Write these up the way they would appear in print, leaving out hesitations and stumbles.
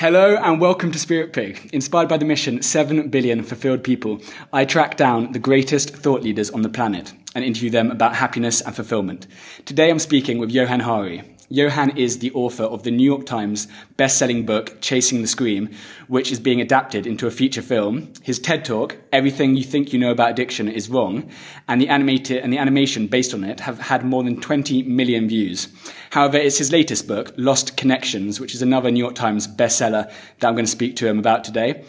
Hello and welcome to Spirit Pig. Inspired by the mission 7 billion fulfilled people, I track down the greatest thought leaders on the planet and interview them about happiness and fulfillment. Today I'm speaking with Johann Hari. Johann is the author of the New York Times bestselling book Chasing the Scream, which is being adapted into a feature film. His TED Talk, Everything You Think You Know About Addiction Is Wrong, and the animation based on it have had more than 20 million views. However, it's his latest book, Lost Connections, which is another New York Times bestseller that I'm going to speak to him about today.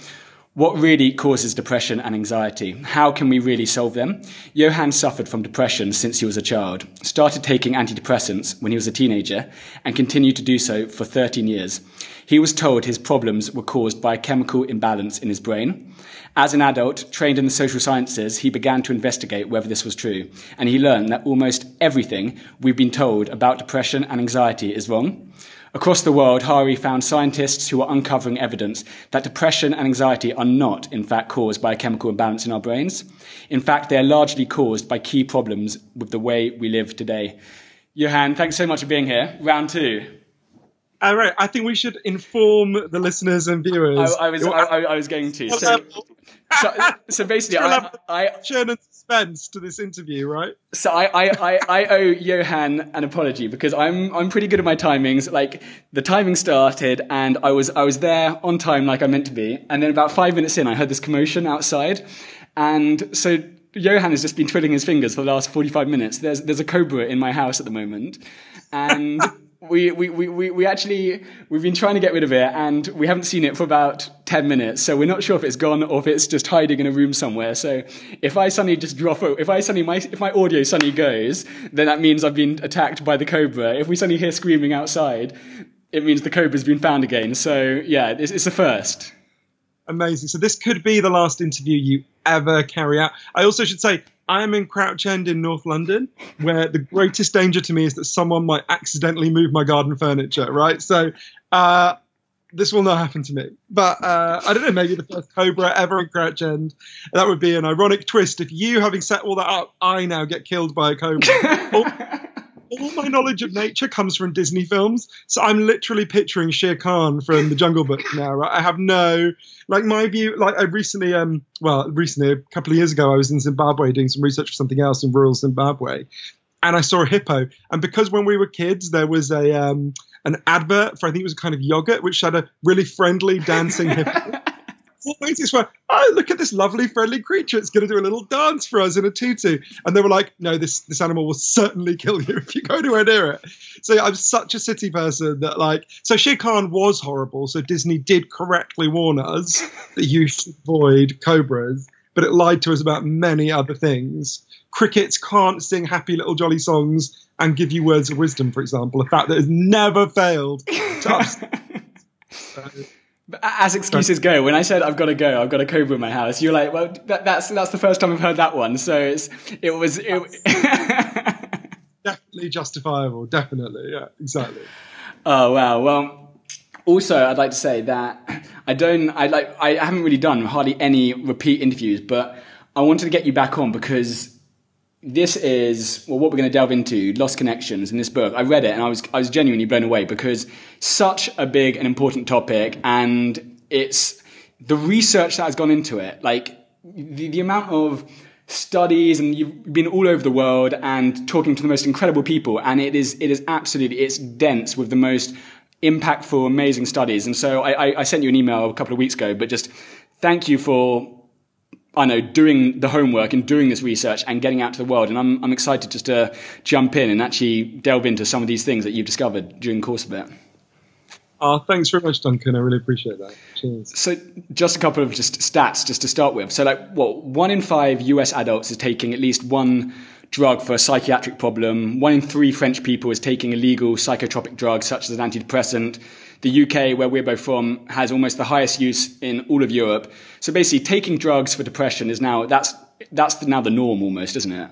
What really causes depression and anxiety? How can we really solve them? Johann suffered from depression since he was a child, started taking anti-depressants when he was a teenager, and continued to do so for 13 years. He was told his problems were caused by a chemical imbalance in his brain. As an adult, trained in the social sciences, he began to investigate whether this was true, and he learned that almost everything we've been told about depression and anxiety is wrong. Across the world, Hari found scientists who are uncovering evidence that depression and anxiety are not, in fact, caused by a chemical imbalance in our brains. In fact, they are largely caused by key problems with the way we live today. Johann, thanks so much for being here. Round two. All right, I think we should inform the listeners and viewers. I was going to. So basically, I and suspense to this interview, right? So I owe Johann an apology because I'm pretty good at my timings. Like the timing started and I was there on time like I meant to be, and then about 5 minutes in I heard this commotion outside, and so Johann has just been twiddling his fingers for the last 45 minutes. There's a cobra in my house at the moment, and we've been trying to get rid of it, and we haven't seen it for about 10 minutes. So we're not sure if it's gone or if it's just hiding in a room somewhere. So if I suddenly just drop it, if my audio suddenly goes, then that means I've been attacked by the cobra. If we suddenly hear screaming outside, it means the cobra's been found again. So yeah, it's a first. Amazing. So this could be the last interview you ever carry out. I also should say, I am in Crouch End in North London, where the greatest danger to me is that someone might accidentally move my garden furniture, right? So this will not happen to me. But I don't know, maybe the first cobra ever in Crouch End. That would be an ironic twist. If you, having set all that up, I now get killed by a cobra. All my knowledge of nature comes from Disney films. So I'm literally picturing Shere Khan from The Jungle Book now, right? I have no, like my view, like I recently, a couple of years ago, I was in Zimbabwe doing some research for something else in rural Zimbabwe. And I saw a hippo. And because when we were kids, there was an advert for, I think it was a kind of yogurt, which had a really friendly dancing hippo. Oh, look at this lovely, friendly creature. It's going to do a little dance for us in a tutu. And they were like, no, this animal will certainly kill you if you go anywhere near it. So I'm such a city person that so Shere Khan was horrible. So Disney did correctly warn us that you should avoid cobras, but it lied to us about many other things. Crickets can't sing happy little jolly songs and give you words of wisdom, for example, a fact that has never failed to upset. As excuses go, when I said I've got to go, I've got a cobra in my house, you're like, well, that's the first time I've heard that one. So it was definitely justifiable. Definitely, yeah, exactly. Oh wow. Well, also I'd like to say that I haven't really done hardly any repeat interviews, but I wanted to get you back on because this is what we're going to delve into, Lost Connections in this book. I read it and I was genuinely blown away because such a big and important topic, and it's the research that has gone into it. Like the amount of studies, and you've been all over the world and talking to the most incredible people, and it is absolutely, it's dense with the most impactful, amazing studies. And so I sent you an email a couple of weeks ago, but just thank you for doing the homework and doing this research and getting out to the world. And I'm excited just to jump in and actually delve into some of these things that you've discovered during the course of it. Oh, thanks very much, Duncan. I really appreciate that. Cheers. So just a couple of just stats just to start with. So 1 in 5 US adults is taking at least one drug for a psychiatric problem. 1 in 3 French people is taking illegal psychotropic drugs such as an antidepressant. The UK, where we're both from, has almost the highest use in all of Europe. So basically, taking drugs for depression is now that's now the norm almost, isn't it?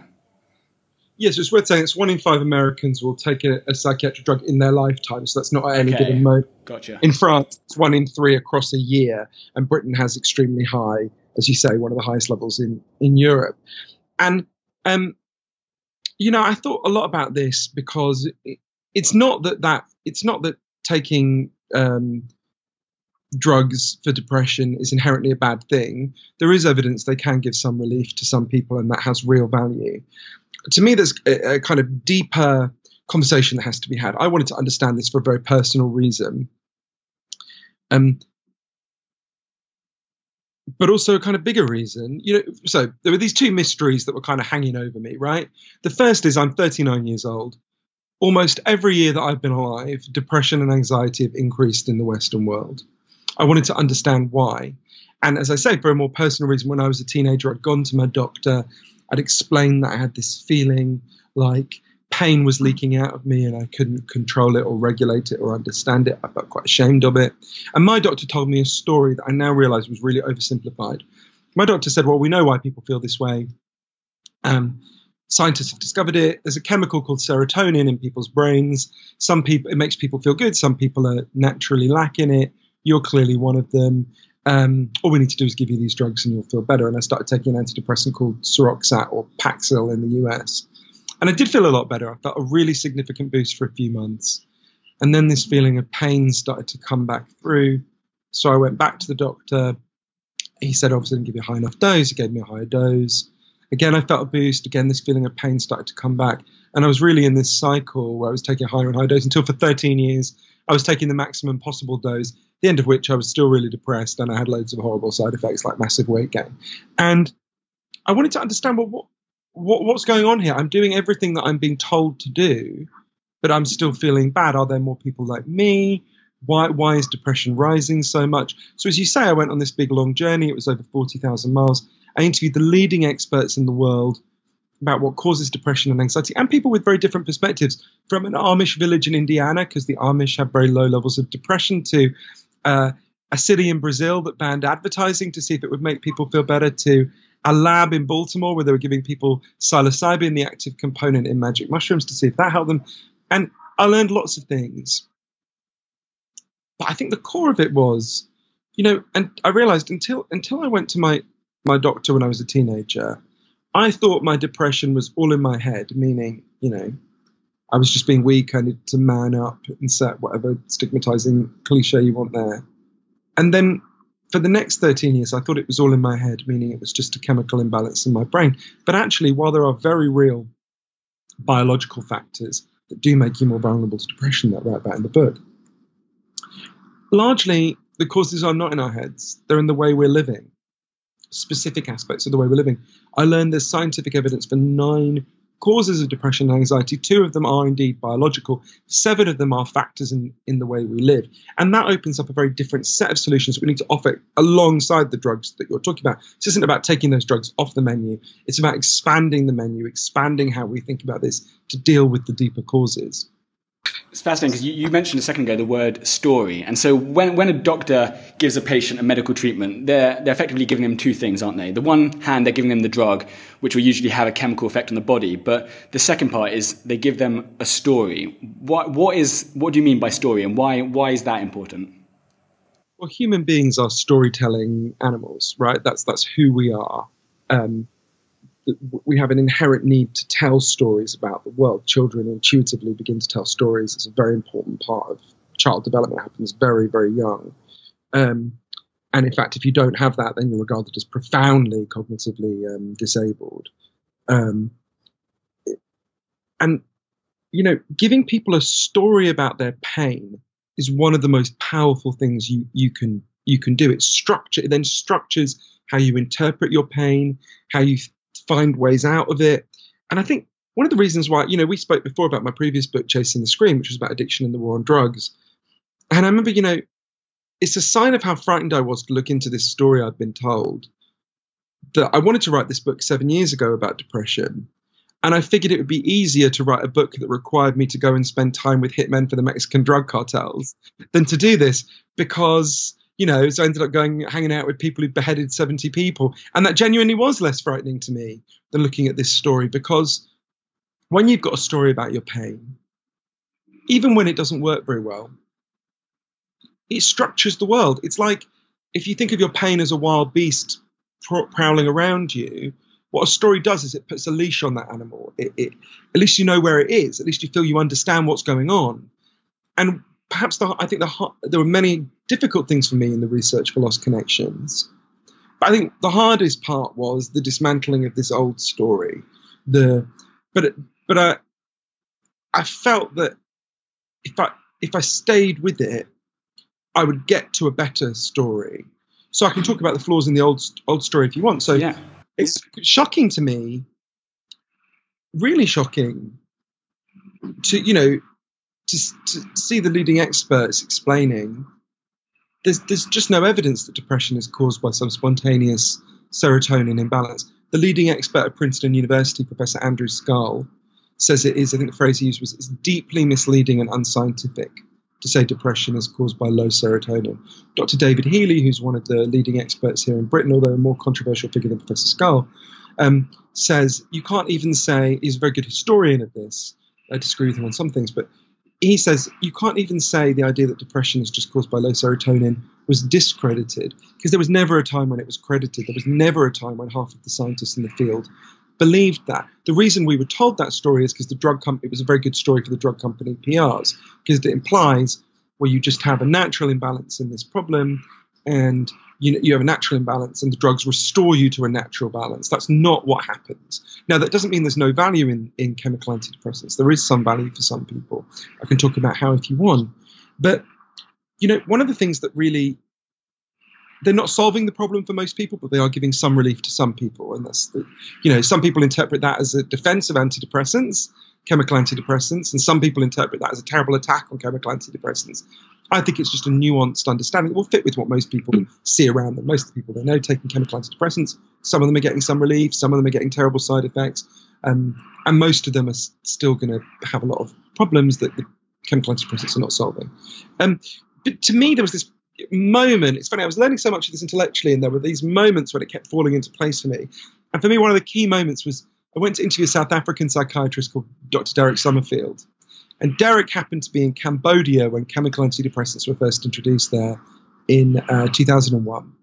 Yes, it's worth saying it's 1 in 5 Americans will take a psychiatric drug in their lifetime. So that's not at any given moment. Gotcha. In France, it's 1 in 3 across a year, and Britain has extremely high, as you say, one of the highest levels in Europe. And I thought a lot about this because it's not that taking drugs for depression is inherently a bad thing. There is evidence they can give some relief to some people, and that has real value. To me, there's a kind of deeper conversation that has to be had. I wanted to understand this for a very personal reason. But also a kind of bigger reason, so there were these two mysteries that were kind of hanging over me, right? The first is I'm 39 years old. Almost every year that I've been alive, depression and anxiety have increased in the Western world. I wanted to understand why. And as I say, for a more personal reason, when I was a teenager, I'd gone to my doctor. I'd explained that I had this feeling like pain was leaking out of me and I couldn't control it or regulate it or understand it. I felt quite ashamed of it. And my doctor told me a story that I now realize was really oversimplified. My doctor said, well, we know why people feel this way. Scientists have discovered it. There's a chemical called serotonin in people's brains. Some people, it makes people feel good. Some people are naturally lacking it. You're clearly one of them. All we need to do is give you these drugs and you'll feel better. And I started taking an antidepressant called Seroxat or Paxil in the US. And I did feel a lot better. I felt a really significant boost for a few months. And then this feeling of pain started to come back through. So I went back to the doctor. He said, obviously, I didn't give you a high enough dose. He gave me a higher dose. Again, I felt a boost. Again, this feeling of pain started to come back. And I was really in this cycle where I was taking a higher and higher dose until for 13 years, I was taking the maximum possible dose, the end of which I was still really depressed and I had loads of horrible side effects like massive weight gain. And I wanted to understand, well, what's going on here? I'm doing everything that I'm being told to do, but I'm still feeling bad. Are there more people like me? Why is depression rising so much? So as you say, I went on this big long journey. It was over 40,000 miles. I interviewed the leading experts in the world about what causes depression and anxiety, and people with very different perspectives, from an Amish village in Indiana, because the Amish have very low levels of depression, to a city in Brazil that banned advertising to see if it would make people feel better, to a lab in Baltimore where they were giving people psilocybin, the active component in magic mushrooms, to see if that helped them. And I learned lots of things. But I think the core of it was, and I realized until I went to my doctor when I was a teenager, I thought my depression was all in my head, meaning, I was just being weak. I needed to man up, insert whatever stigmatizing cliche you want there. And then for the next 13 years, I thought it was all in my head, meaning it was just a chemical imbalance in my brain. But actually, while there are very real biological factors that do make you more vulnerable to depression, that I write about in the book, largely the causes are not in our heads. They're in the way we're living, specific aspects of the way we're living. I learned there's scientific evidence for 9 causes of depression and anxiety. 2 of them are indeed biological. 7 of them are factors in the way we live. And that opens up a very different set of solutions that we need to offer alongside the drugs that you're talking about. This isn't about taking those drugs off the menu. It's about expanding the menu, expanding how we think about this to deal with the deeper causes. It's fascinating because you mentioned a second ago the word story. And so when a doctor gives a patient a medical treatment, they're effectively giving them 2 things, aren't they? The one hand, they're giving them the drug, which will usually have a chemical effect on the body. But the second part is they give them a story. What do you mean by story, and why is that important? Well, human beings are storytelling animals, right? That's who we are. We have an inherent need to tell stories about the world. Children intuitively begin to tell stories. It's a very important part of child development. It happens very, very young. And in fact, if you don't have that, then you're regarded as profoundly cognitively disabled. And, giving people a story about their pain is one of the most powerful things you can do. It then structures how you interpret your pain, how you find ways out of it. And I think one of the reasons why, we spoke before about my previous book, Chasing the Scream, which was about addiction and the war on drugs. And I remember, it's a sign of how frightened I was to look into this story I'd been told, that I wanted to write this book 7 years ago about depression. And I figured it would be easier to write a book that required me to go and spend time with hitmen for the Mexican drug cartels than to do this, because so I ended up hanging out with people who'd beheaded 70 people. And that genuinely was less frightening to me than looking at this story, because when you've got a story about your pain, even when it doesn't work very well, it structures the world. It's like if you think of your pain as a wild beast prowling around you, what a story does is it puts a leash on that animal. At least you know where it is. At least you feel you understand what's going on. And I think there were many difficult things for me in the research for Lost Connections. But I think the hardest part was the dismantling of this old story. But I felt that if I stayed with it, I would get to a better story. So I can talk about the flaws in the old story if you want. So yeah. It's shocking to me, really shocking, to see the leading experts explaining there's just no evidence that depression is caused by some spontaneous serotonin imbalance. The leading expert at Princeton University, Professor Andrew Scull, says it is, I think the phrase he used was, it's deeply misleading and unscientific to say depression is caused by low serotonin. Dr. David Healy, who's one of the leading experts here in Britain, although a more controversial figure than Professor Scull, says you can't even say, he's a very good historian of this, I disagree with him on some things, but he says you can't even say the idea that depression is just caused by low serotonin was discredited, because there was never a time when it was credited. There was never a time when half of the scientists in the field believed that. The reason we were told that story is because the drug company, it was a very good story for the drug company PRs, because it implies, well, you just have a natural imbalance in this problem, and you have a natural imbalance and the drugs restore you to a natural balance. That's not what happens. Now, that doesn't mean there's no value in chemical antidepressants. There is some value for some people. I can talk about how if you want. But, one of the things that really, they're not solving the problem for most people, but they are giving some relief to some people. And that's, some people interpret that as a defense of antidepressants, chemical antidepressants, and some people interpret that as a terrible attack on chemical antidepressants. I think it's just a nuanced understanding that will fit with what most people see around them. Most of the people they know taking chemical antidepressants, some of them are getting some relief, some of them are getting terrible side effects, and most of them are still going to have a lot of problems that the chemical antidepressants are not solving. But to me, there was this moment, it's funny, I was learning so much of this intellectually, and there were these moments when it kept falling into place for me. And for me, one of the key moments was I went to interview a South African psychiatrist called Dr. Derek Summerfield. And Derek happened to be in Cambodia when chemical antidepressants were first introduced there in 2001.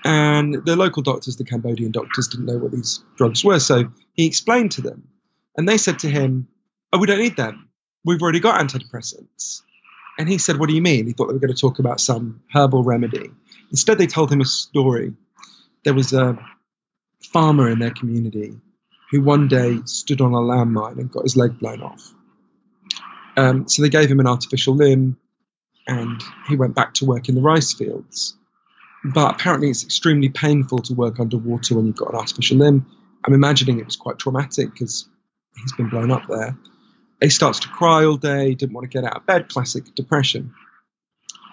And the local doctors, the Cambodian doctors, didn't know what these drugs were. So he explained to them. And they said to him, oh, we don't need them. We've already got antidepressants. And he said, what do you mean? He thought they were going to talk about some herbal remedy. Instead, they told him a story. There was a farmer in their community who one day stood on a landmine and got his leg blown off. So they gave him an artificial limb and he went back to work in the rice fields. But apparently it's extremely painful to work underwater when you've got an artificial limb. I'm imagining it was quite traumatic because he's been blown up there. He starts to cry all day, didn't want to get out of bed, classic depression.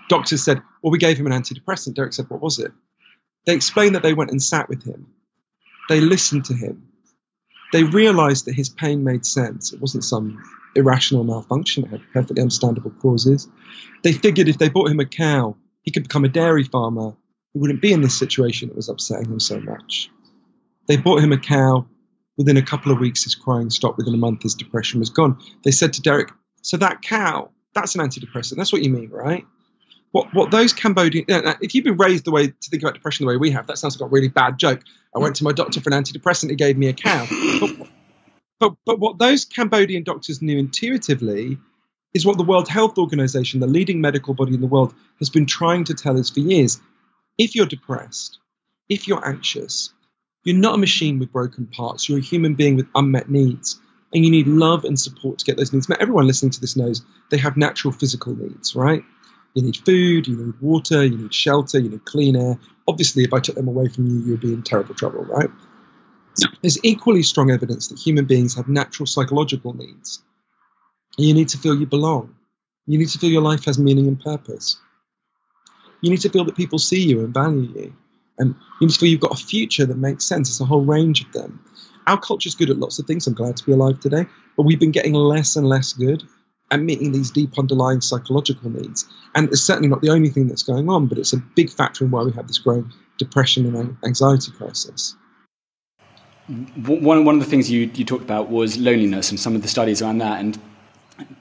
Doctors said, well, we gave him an antidepressant. Derek said, what was it? They explained that they went and sat with him. They listened to him. They realized that his pain made sense. It wasn't some irrational malfunction. It had perfectly understandable causes. They figured if they bought him a cow, he could become a dairy farmer. He wouldn't be in this situation that was upsetting him so much. They bought him a cow. Within a couple of weeks, his crying stopped. Within a month, his depression was gone. They said to Derek, so that cow, that's an antidepressant. That's what you mean, right? What those Cambodian, if you've been raised the way to think about depression the way we have, that sounds like a really bad joke. I went to my doctor for an antidepressant, he gave me a cow. But what those Cambodian doctors knew intuitively is what the World Health Organization, the leading medical body in the world, has been trying to tell us for years. If you're depressed, if you're anxious, you're not a machine with broken parts. You're a human being with unmet needs. And you need love and support to get those needs met. Everyone listening to this knows they have natural physical needs, right? You need food, you need water, you need shelter, you need clean air. Obviously, if I took them away from you, you'd be in terrible trouble, right? There's equally strong evidence that human beings have natural psychological needs. And you need to feel you belong. You need to feel your life has meaning and purpose. You need to feel that people see you and value you. And you need to feel you've got a future that makes sense. It's a whole range of them. Our culture's good at lots of things. I'm glad to be alive today. But we've been getting less and less good at meeting these deep underlying psychological needs. And it's certainly not the only thing that's going on, but it's a big factor in why we have this growing depression and anxiety crisis. One of the things you talked about was loneliness and some of the studies around that. And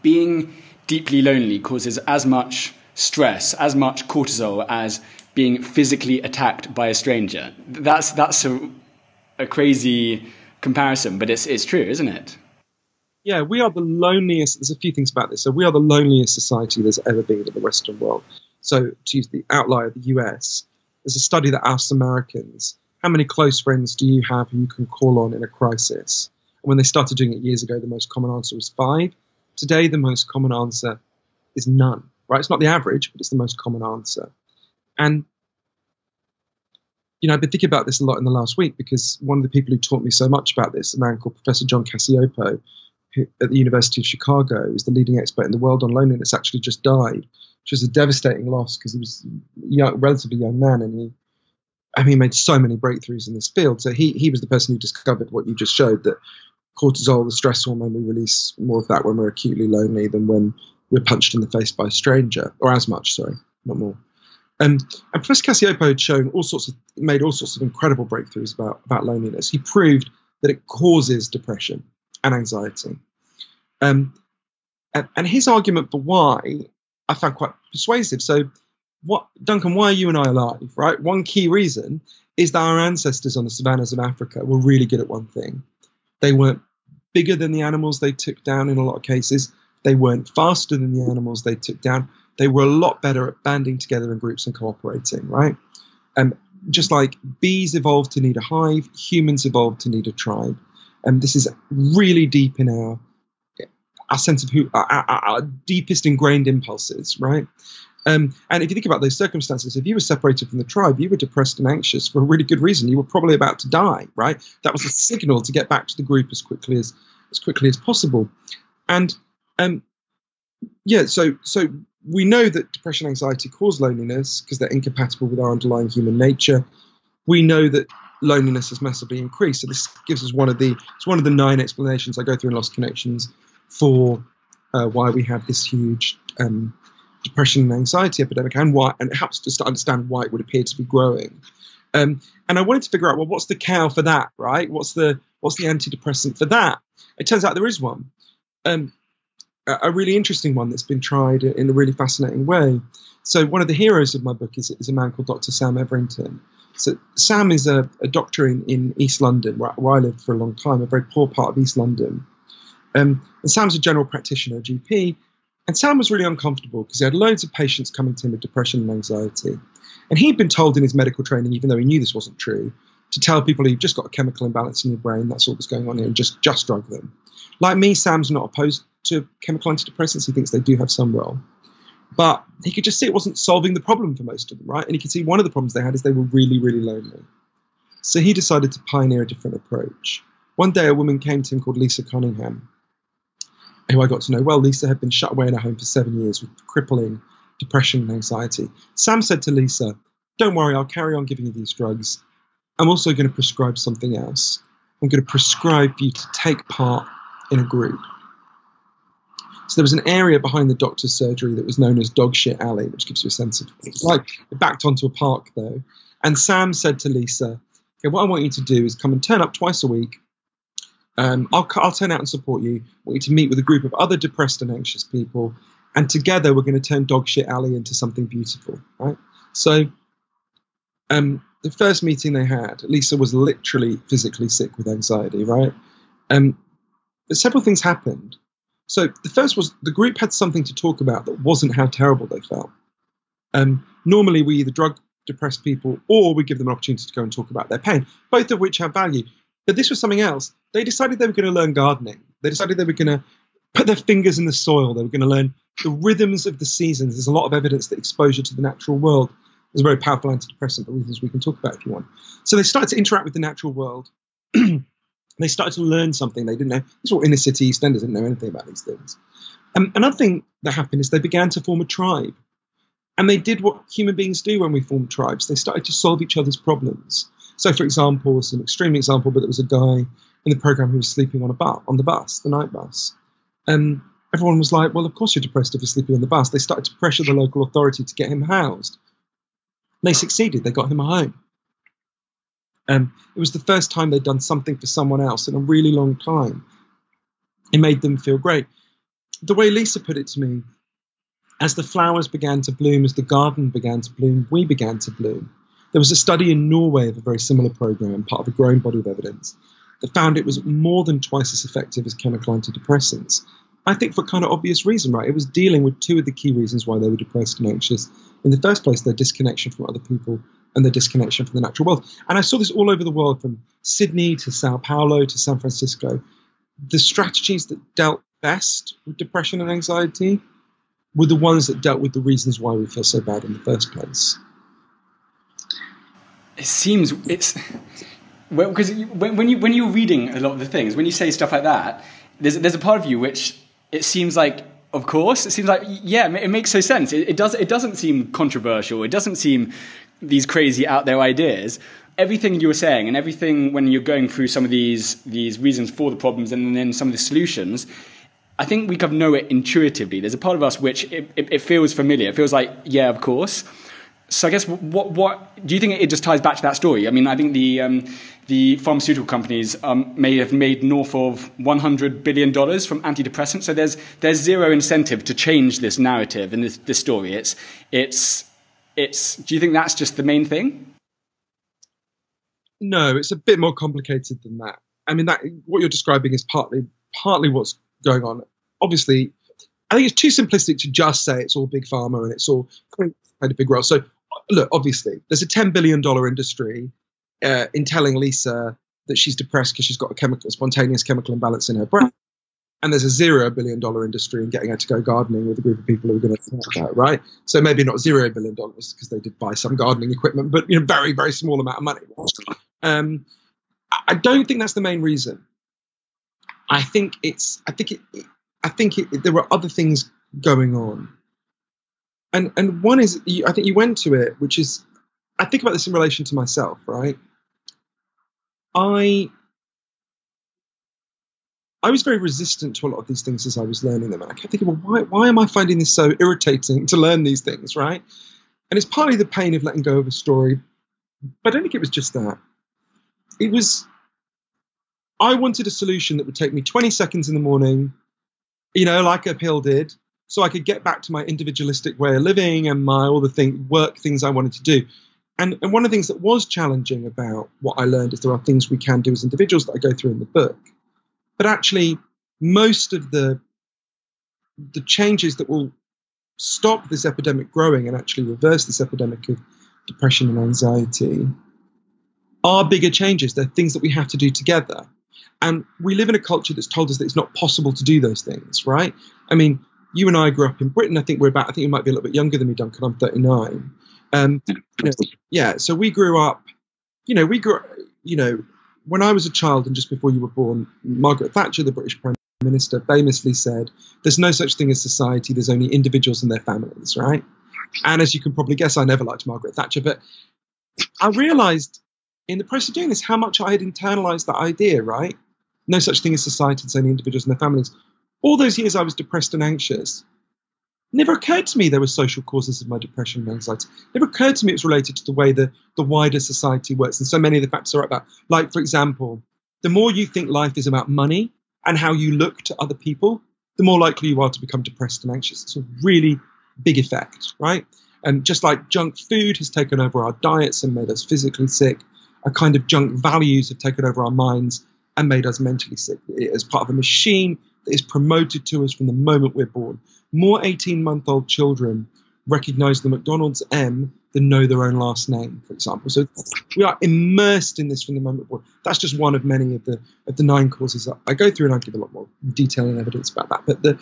being deeply lonely causes as much stress, as much cortisol as being physically attacked by a stranger. That's a crazy comparison, but it's true, isn't it? Yeah, we are the loneliest. There's a few things about this. So we are the loneliest society there's ever been in the Western world. So to use the outlier of the US, there's a study that asks Americans, how many close friends do you have who you can call on in a crisis? And when they started doing it years ago, the most common answer was 5. Today, the most common answer is none, right? It's not the average, but it's the most common answer. And, I've been thinking about this a lot in the last week because one of the people who taught me so much about this, a man called Professor John Cacioppo, who, at the University of Chicago, is the leading expert in the world on loneliness, actually just died, which was a devastating loss because he was a relatively young man and he made so many breakthroughs in this field. So he was the person who discovered what you just showed, that cortisol, the stress hormone, we release more of that when we're acutely lonely than when we're punched in the face by a stranger, or as much, sorry, not more. And Professor Cacioppo had made all sorts of incredible breakthroughs about loneliness. He proved that it causes depression and anxiety. And his argument for why I found quite persuasive. So, Duncan, why are you and I alive, right? One key reason is that our ancestors on the savannas of Africa were really good at one thing. They weren't bigger than the animals they took down in a lot of cases. They weren't faster than the animals they took down. They were a lot better at banding together in groups and cooperating, right? Just like bees evolved to need a hive, humans evolved to need a tribe. And this is really deep in our sense of our deepest ingrained impulses, right? And if you think about those circumstances, if you were separated from the tribe, you were depressed and anxious for a really good reason. You were probably about to die, right? That was a signal to get back to the group as quickly as possible. And so we know that depression and anxiety cause loneliness because they're incompatible with our underlying human nature. We know that loneliness has massively increased. So this gives us one of the 9 explanations I go through in Lost Connections for why we have this huge depression and anxiety epidemic, and it helps us to understand why it would appear to be growing. And I wanted to figure out, well, what's the cow for that, right? What's the antidepressant for that? It turns out there is one. A really interesting one that's been tried in a really fascinating way. So one of the heroes of my book is a man called Dr. Sam Arrington. So Sam is a doctor in East London, where I lived for a long time, a very poor part of East London. And Sam's a general practitioner, a GP. And Sam was really uncomfortable because he had loads of patients coming to him with depression and anxiety. And he'd been told in his medical training, even though he knew this wasn't true, to tell people you've just got a chemical imbalance in your brain, that's all that's going on here, and just drug them. Like me, Sam's not opposed to chemical antidepressants. He thinks they do have some role. But he could just see it wasn't solving the problem for most of them, right? And he could see one of the problems they had is they were really, really lonely. So he decided to pioneer a different approach. One day a woman came to him called Lisa Cunningham, who I got to know well. Lisa had been shut away in a home for 7 years with crippling depression and anxiety. Sam said to Lisa, don't worry, I'll carry on giving you these drugs. I'm also going to prescribe something else. I'm going to prescribe you to take part in a group. So there was an area behind the doctor's surgery that was known as Dog Shit Alley, which gives you a sense of it. Like it backed onto a park though. And Sam said to Lisa, okay, what I want you to do is come and turn up twice a week. I'll turn out and support you. I want you to meet with a group of other depressed and anxious people. And together we're going to turn Dog Shit Alley into something beautiful, right? So the first meeting they had, Lisa was literally physically sick with anxiety, right? But several things happened. So the first was the group had something to talk about that wasn't how terrible they felt. Normally we either drug depressed people or we give them an opportunity to go and talk about their pain, both of which have value. But this was something else. They decided they were going to learn gardening. They decided they were going to put their fingers in the soil. They were going to learn the rhythms of the seasons. There's a lot of evidence that exposure to the natural world is a very powerful antidepressant for reasons we can talk about if you want. So they started to interact with the natural world. They started to learn something they didn't know. These were inner city EastEnders, didn't know anything about these things. Another thing that happened is they began to form a tribe. And they did what human beings do when we form tribes. They started to solve each other's problems. So, for example, it's an extreme example, but there was a guy in the program who was sleeping on the bus, the night bus. Everyone was like, well, of course you're depressed if you're sleeping on the bus. They started to pressure the local authority to get him housed. They succeeded. They got him a home. It was the first time they'd done something for someone else in a really long time. It made them feel great. The way Lisa put it to me, as the flowers began to bloom, as the garden began to bloom, we began to bloom. There was a study in Norway of a very similar program, part of a growing body of evidence. that found it was more than twice as effective as chemical antidepressants. I think for kind of obvious reason, right? It was dealing with two of the key reasons why they were depressed and anxious. In the first place, their disconnection from other people and their disconnection from the natural world. And I saw this all over the world, from Sydney to Sao Paulo to San Francisco. The strategies that dealt best with depression and anxiety were the ones that dealt with the reasons why we feel so bad in the first place. It seems it's well, because when you're reading a lot of the things, when you say stuff like that, there's a part of you which it seems like, of course, it seems like, yeah, it makes so sense. It doesn't seem controversial. It doesn't seem these crazy out there ideas. Everything you were saying and everything when you're going through some of these reasons for the problems and then some of the solutions, I think we kind of know it intuitively. There's a part of us which it feels familiar. It feels like, yeah, of course. So I guess what do you think it just ties back to that story? I mean, I think the pharmaceutical companies may have made north of $100 billion from antidepressants. So there's zero incentive to change this narrative and this story. It's. Do you think that's just the main thing? No, it's a bit more complicated than that. I mean, that what you're describing is partly what's going on. Obviously, I think it's too simplistic to just say it's all big pharma and it's all kind of big role. So, look, obviously, there's a $10 billion industry in telling Lisa that she's depressed because she's got a spontaneous chemical imbalance in her brain. And there's a $0 billion industry in getting her to go gardening with a group of people who are going to talk about, right? So maybe not $0 billion because they did buy some gardening equipment, but very, very small amount of money. I don't think that's the main reason. I think there were other things going on. And one is, I think you went to it, which is, I think about this in relation to myself, right? I was very resistant to a lot of these things as I was learning them. And I kept thinking, well, why am I finding this so irritating to learn these things, right? And it's partly the pain of letting go of a story. But I don't think it was just that. It was, I wanted a solution that would take me 20 seconds in the morning, like a pill did, so I could get back to my individualistic way of living and all the work things I wanted to do. And one of the things that was challenging about what I learned is there are things we can do as individuals that I go through in the book. But actually, most of the changes that will stop this epidemic growing and actually reverse this epidemic of depression and anxiety are bigger changes. They're things that we have to do together. And we live in a culture that's told us that it's not possible to do those things, right? I mean, you and I grew up in Britain. I think you might be a little bit younger than me, Duncan. I'm 39. So we grew up, when I was a child and just before you were born, Margaret Thatcher, the British Prime Minister, famously said, there's no such thing as society, there's only individuals and their families, right? And as you can probably guess, I never liked Margaret Thatcher, but I realized in the process of doing this how much I had internalized that idea, right? No such thing as society, there's only individuals and their families. All those years I was depressed and anxious. Never occurred to me there were social causes of my depression and anxiety. Never occurred to me it was related to the way the wider society works. And so many of the factors are like that. Like, for example, the more you think life is about money and how you look to other people, the more likely you are to become depressed and anxious. It's a really big effect, right? And just like junk food has taken over our diets and made us physically sick, a kind of junk values have taken over our minds and made us mentally sick. As part of a machine that is promoted to us from the moment we're born. More 18-month-old children recognize the McDonald's M than know their own last name, for example. So we are immersed in this from the moment we're born. That's just one of many of the 9 causes that I go through, and I'll give a lot more detail and evidence about that. But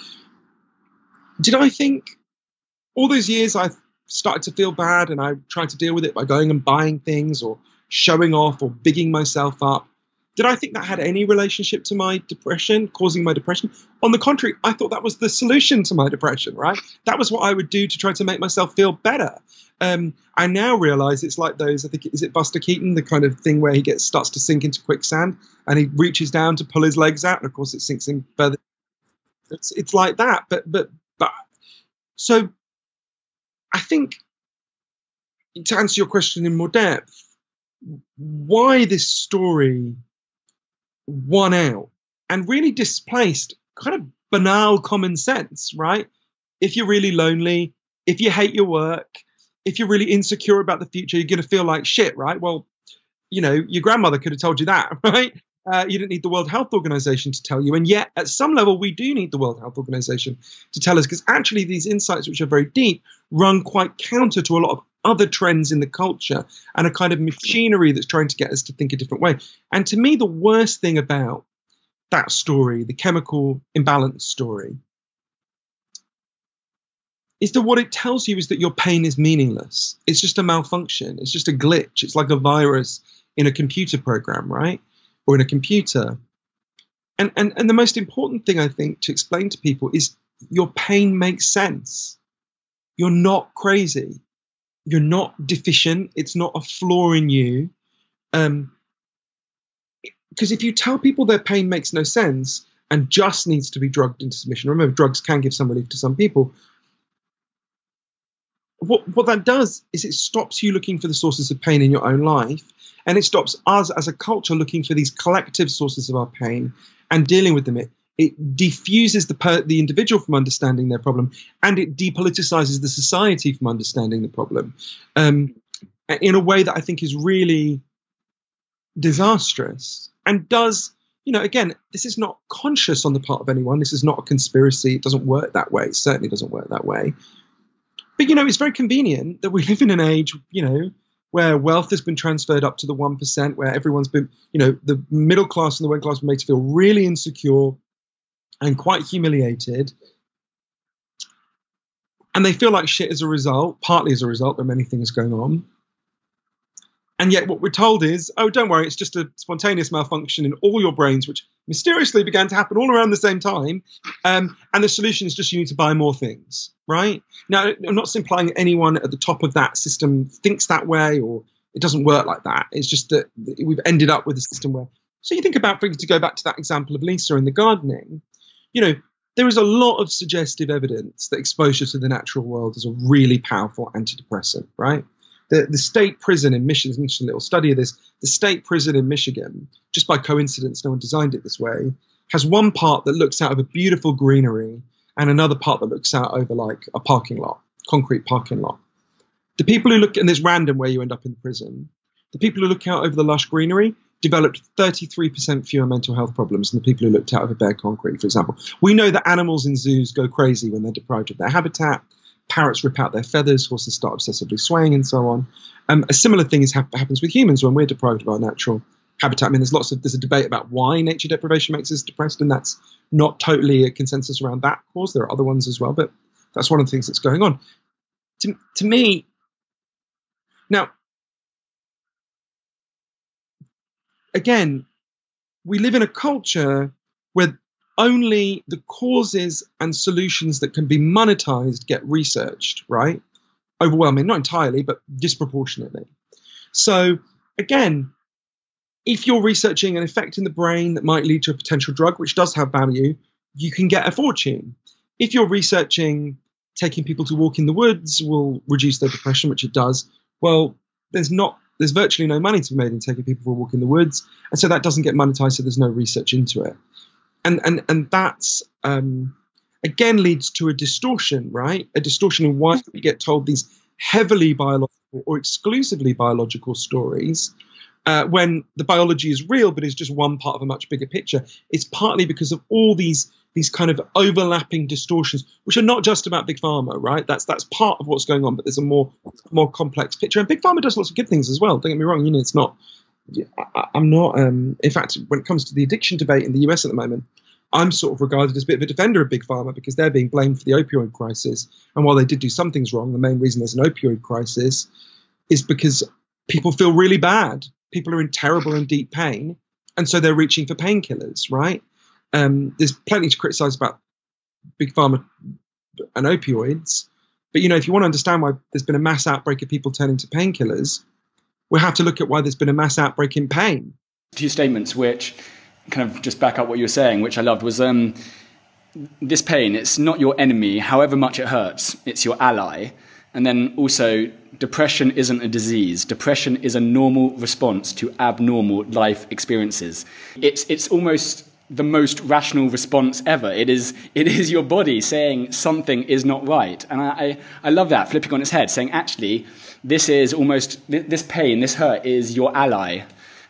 did I think all those years I started to feel bad and I tried to deal with it by going and buying things or showing off or bigging myself up? Did I think that had any relationship to my depression, causing my depression? On the contrary, I thought that was the solution to my depression, right? That was what I would do to try to make myself feel better. I now realize it's like those, I think, is it Buster Keaton, the kind of thing where he starts to sink into quicksand and he reaches down to pull his legs out and of course it sinks in further. It's like that. But so I think to answer your question in more depth, why this story won out and really displaced kind of banal common sense, right? If you're really lonely, if you hate your work, if you're really insecure about the future, you're going to feel like shit, right? Well, your grandmother could have told you that, right? You don't need the World Health Organization to tell you. And yet, at some level, we do need the World Health Organization to tell us, because actually these insights, which are very deep, run quite counter to a lot of other trends in the culture and a kind of machinery that's trying to get us to think a different way. And to me, the worst thing about that story, the chemical imbalance story, is that what it tells you is that your pain is meaningless. It's just a malfunction. It's just a glitch. It's like a virus in a computer program, right? Or in a computer. And the most important thing, I think, to explain to people is your pain makes sense. You're not crazy. You're not deficient. It's not a flaw in you. Because if you tell people their pain makes no sense and just needs to be drugged into submission, remember, drugs can give some relief to some people. What that does is it stops you looking for the sources of pain in your own life, and it stops us as a culture looking for these collective sources of our pain and dealing with them. It defuses the individual from understanding their problem, and it depoliticizes the society from understanding the problem in a way that I think is really disastrous and does, again, this is not conscious on the part of anyone. This is not a conspiracy. It doesn't work that way. It certainly doesn't work that way. But, it's very convenient that we live in an age, where wealth has been transferred up to the 1%, where everyone's been, the middle class and the working class were made to feel really insecure and quite humiliated. And they feel like shit as a result, partly as a result. There are many things going on. And yet what we're told is, oh, don't worry, it's just a spontaneous malfunction in all your brains, which mysteriously began to happen all around the same time. And the solution is just you need to buy more things, right? Now, I'm not implying anyone at the top of that system thinks that way, or it doesn't work like that. It's just that we've ended up with a system where, so you think about, to go back to that example of Lisa in the gardening, there is a lot of suggestive evidence that exposure to the natural world is a really powerful antidepressant, right? The state prison in Michigan, there's an interesting little study of this, the state prison in Michigan, just by coincidence, no one designed it this way, has one part that looks out of a beautiful greenery and another part that looks out over like a parking lot, concrete parking lot. The people who look, and there's random where you end up in the prison, the people who look out over the lush greenery developed 33% fewer mental health problems than the people who looked out over bare concrete, for example. We know that animals in zoos go crazy when they're deprived of their habitat. Parrots rip out their feathers, horses start obsessively swaying, and so on. A similar thing happens with humans when we're deprived of our natural habitat. I mean, there's a debate about why nature deprivation makes us depressed, and that's not totally a consensus around that cause. There are other ones as well, but that's one of the things that's going on. To me, now, again, we live in a culture where only the causes and solutions that can be monetized get researched, right? Overwhelming, not entirely, but disproportionately. So again, if you're researching an effect in the brain that might lead to a potential drug, which does have value, you can get a fortune. If you're researching taking people to walk in the woods will reduce their depression, which it does, well, there's virtually no money to be made in taking people for a walk in the woods. And so that doesn't get monetized, so there's no research into it. And that's, again, leads to a distortion, right? A distortion in why we get told these heavily biological or exclusively biological stories when the biology is real, but is just one part of a much bigger picture. It's partly because of all these kind of overlapping distortions, which are not just about Big Pharma, right? That's part of what's going on, but there's a more complex picture. And Big Pharma does lots of good things as well. Don't get me wrong. It's not. I'm not. In fact, when it comes to the addiction debate in the US at the moment, I'm sort of regarded as a bit of a defender of Big Pharma because they're being blamed for the opioid crisis. And while they did do some things wrong, the main reason there's an opioid crisis is because people feel really bad. People are in terrible and deep pain, and so they're reaching for painkillers, right? There's plenty to criticize about Big Pharma and opioids, but if you want to understand why there's been a mass outbreak of people turning to painkillers, we have to look at why there's been a mass outbreak in pain. Two statements which kind of just back up what you were saying, which I loved, was this pain, it's not your enemy, however much it hurts, it's your ally. And then also, depression isn't a disease. Depression is a normal response to abnormal life experiences. It's almost the most rational response ever. It is your body saying something is not right. And I love that, flipping on its head, saying actually, this pain, this hurt is your ally.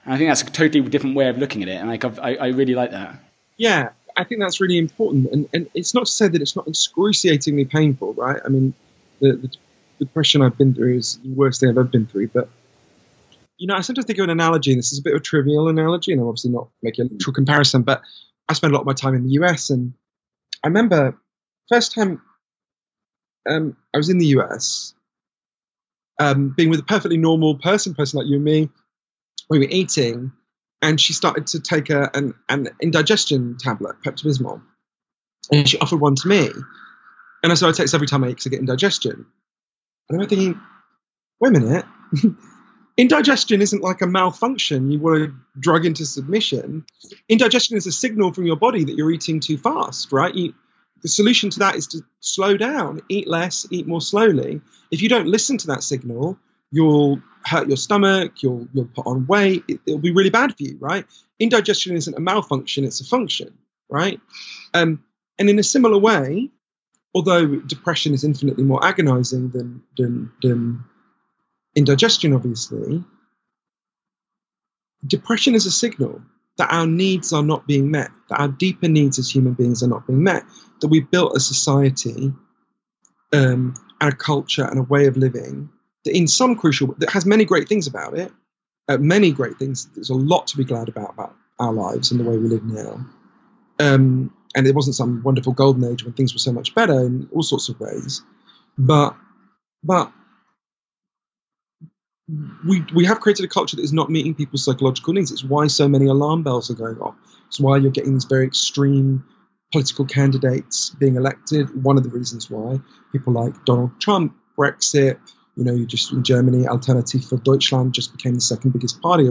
And I think that's a totally different way of looking at it. And I really like that. Yeah, I think that's really important. And it's not to say that it's not excruciatingly painful, right? I mean, the depression I've been through is the worst thing I've ever been through. But, I sometimes think of an analogy, and this is a bit of a trivial analogy, and I'm obviously not making a literal comparison, but I spent a lot of my time in the US, and I remember first time I was in the US, being with a perfectly normal person like you and me. We were eating, and she started to take an indigestion tablet, Pepto-Bismol, and she offered one to me. And I said, I take this every time I eat because I get indigestion. And I'm thinking, wait a minute, indigestion isn't like a malfunction you want to drug into submission. Indigestion is a signal from your body that you're eating too fast, right? The solution to that is to slow down, eat less, eat more slowly. If you don't listen to that signal, you'll hurt your stomach, you'll put on weight, it'll be really bad for you, right? Indigestion isn't a malfunction, it's a function, right? And in a similar way, although depression is infinitely more agonizing than indigestion, obviously, depression is a signal that our needs are not being met, that our deeper needs as human beings are not being met, that we've built a society and a culture and a way of living that in some crucial, that has many great things about it, many great things. There's a lot to be glad about our lives and the way we live now. And it wasn't some wonderful golden age when things were so much better in all sorts of ways. But we have created a culture that is not meeting people's psychological needs. It's why so many alarm bells are going off. It's why you're getting these very extreme political candidates being elected. One of the reasons why people like Donald Trump, Brexit, you just in Germany, Alternative for Deutschland just became the second biggest party,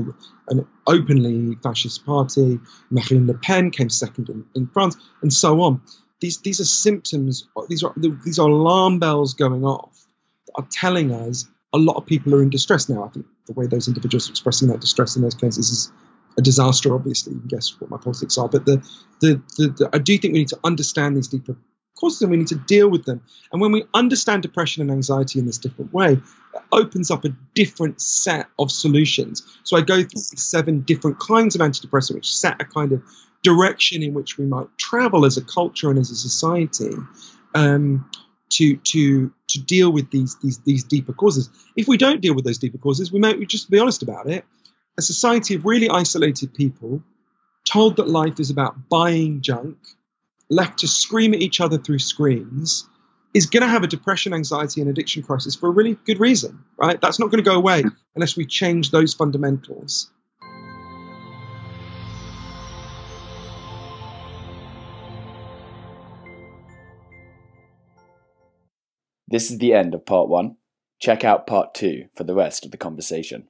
an openly fascist party. Marine Le Pen came second in France, and so on. These are symptoms. These are alarm bells going off that are telling us a lot of people are in distress now. I think the way those individuals are expressing that distress in those cases is a disaster. Obviously, you can guess what my politics are, but I do think we need to understand these deeper causes and we need to deal with them. And when we understand depression and anxiety in this different way, it opens up a different set of solutions. So I go through 7 different kinds of antidepressant, which set a kind of direction in which we might travel as a culture and as a society. To deal with these deeper causes. If we don't deal with those deeper causes, we might just be honest about it. A society of really isolated people, told that life is about buying junk, left to scream at each other through screens, is going to have a depression, anxiety, and addiction crisis for a really good reason, right? That's not going to go away unless we change those fundamentals. This is the end of part 1. Check out part 2 for the rest of the conversation.